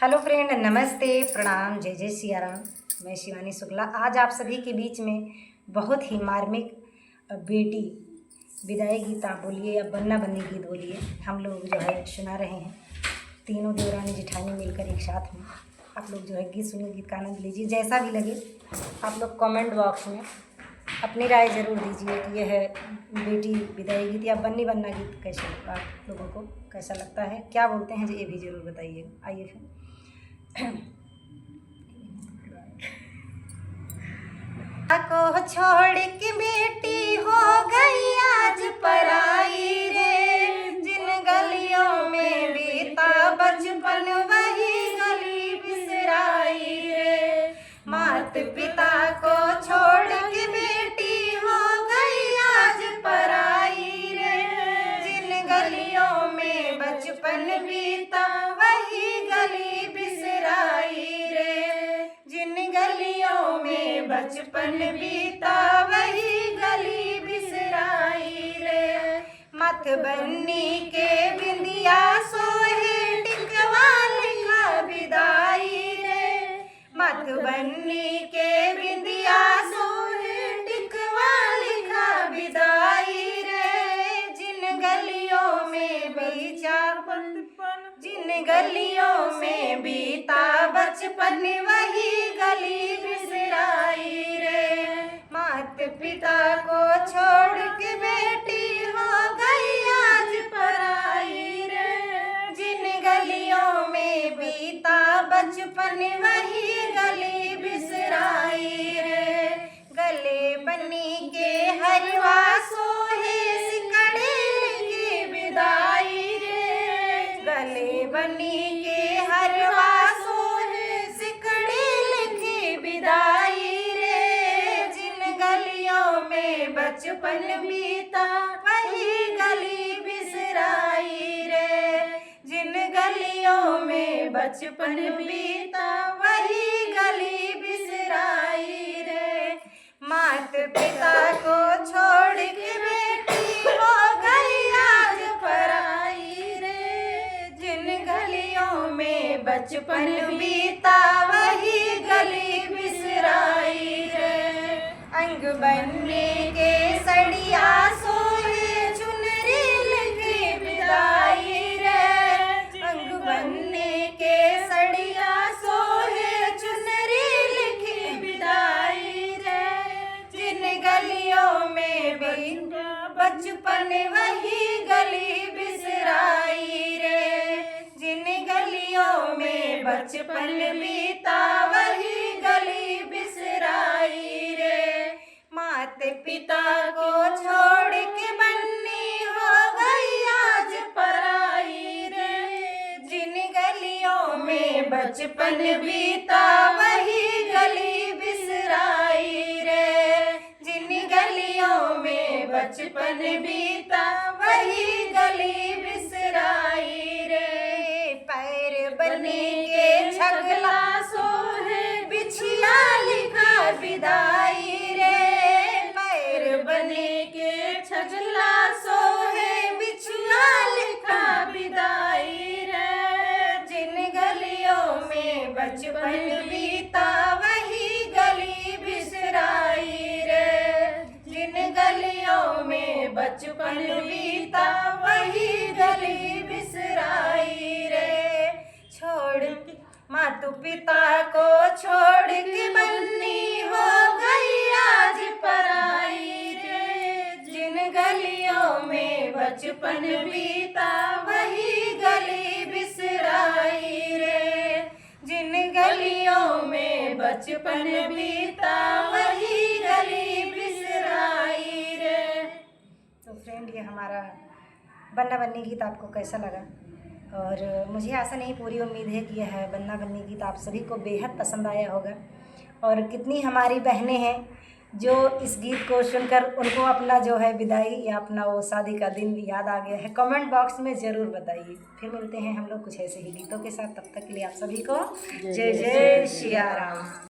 Hello friend, नमस्ते, प्रणाम, जय जय सिया राम। मैं शिवानी शुक्ला आज आप सभी के बीच में बहुत ही मार्मिक बेटी विदाई गीत आप बोलिए या बन्ना बन्नी गीत बोलिए, हम लोग जो है सुना रहे हैं। तीनों देवरानी जिठानी मिलकर एक साथ में आप लोग जो है गीत सुनिए, गीत का आनंद लीजिए। जैसा भी लगे आप लोग कमेंट बॉक्स में अपनी राय ज़रूर दीजिए कि यह है बेटी विदाई गीत या बन्नी बन्ना गीत कैसे आप लोगों को कैसा लगता है, क्या बोलते हैं, ये भी ज़रूर बताइएगा। आइए फिर को छोड़ के बेटी हो गई आज पराई रे, जिन गलियों में बीता बचपन वही गली बिसराई रे। मात पिता को छोड़ के बेटी हो गई आज पराई रे, जिन गलियों में बचपन बीता वही गली बिसराई रे। जिन गलियों में बचपन बीता वही गली बिसराई रे। मत बन्नी के बिंदिया सोहे टिकवा लिखा विदाई रे। मत बन्नी के बिंदिया सोहे टिकवा लिखा विदाई रे। जिन गलियों में बीता बचपन वही गली बिसराई रे। मात पिता को छोड़ के बेटी हो गई आज पराई रे, जिन गलियों में बीता बचपन वही गली बिसराई रे। गले बन्नी के हरवा सोहे सिकड़े लिखी विदाई रे। गले बन्नी के हरवा सोहे सिकड़े लिखी विदाई रे। जिन गलियों में बचपन बीता वही गली बिसराई रे। जिन गलियों में बचपन बीता वही गली बिसराई रे। मात पिता को छोड़ के बेटी हो गई आज पराई रे, जिन गलियों में बचपन बीता वही गली बिसराई रे। अंग बनने के सड़िया सोहे चुनरी लिखी विदाई रे। अंग बनने के सड़िया सोहे चुनरी लिखी विदाई रे। जिन गलियों में बीता बचपन वही गली बिसराई रे। जिन गलियों में बचपन बीता वही गली बिसराई रे। मात पिता को छोड़ के बन्नी हो गई आज पराई रे। जिन गलियों में बचपन बीता वही गली बिसराई रे। जिन गलियों में बचपन बीता वही गली बिसराई रे। पैर बने के छगला सोहे बिछिया लिखा विदाई रे। पैर बने के छगला सोहे बिछिया लिखा विदाई रे। जिन गलियों में बचपन बीता वही गली बिसराई रे। जिन गलियों में बचपन बीता वही गली बिसराई रे। छोड़ मातु पिता को छोड़ के बन्नी हो गई आज पराई रे। जिन गलियों में बचपन बीता वही गली बिसराई रे। जिन गलियों में बचपन बीता वही गली बिसराई रे। तो फ्रेंड, ये हमारा बन्ना बन्नी गीत आपको कैसा लगा? और मुझे आशा नहीं, पूरी उम्मीद है कि यह बन्ना बन्नी गीत आप सभी को बेहद पसंद आया होगा। और कितनी हमारी बहनें हैं जो इस गीत को सुनकर उनको अपना जो है विदाई या अपना वो शादी का दिन याद आ गया है, कमेंट बॉक्स में ज़रूर बताइए। फिर मिलते हैं हम लोग कुछ ऐसे ही गीतों के साथ, तब तक के लिए आप सभी को जय जय सिया राम।